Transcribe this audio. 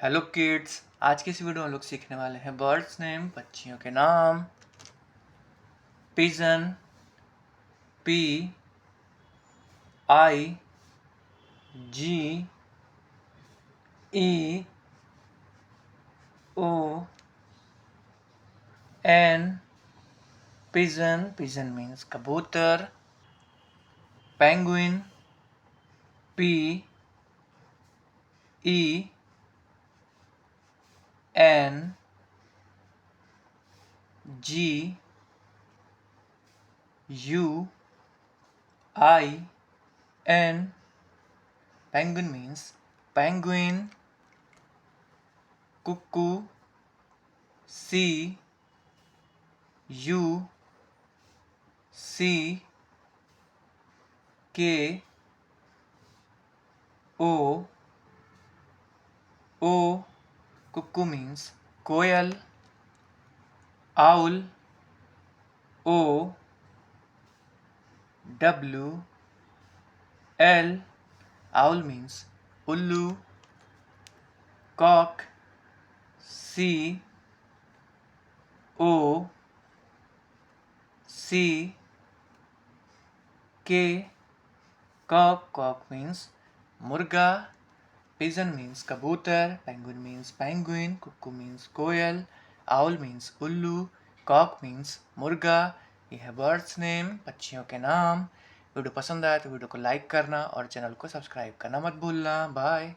Hello kids, आज की इस वीडियो में हम लोग सीखने वाले हैं बर्ड्स नेम, पक्षियों के नाम। Pigeon, P I G E O N. Pigeon, pigeon means कबूतर। Penguin, P E N G U I N. Penguin means penguin. cuckoo, C U C K O O. cuckoo means koel. owl, O W L. owl means ullu. cock, C O C K. cock means मुर्गा. pigeon means कबूतर. penguin means penguin. cuckoo means koel. owl means उल्लू. cock means मुर्गा. ये है birds name, पक्षियों के नाम। Video पसंद आए तो वीडियो को लाइक करना और चैनल को सब्सक्राइब करना मत भूलना। बाय।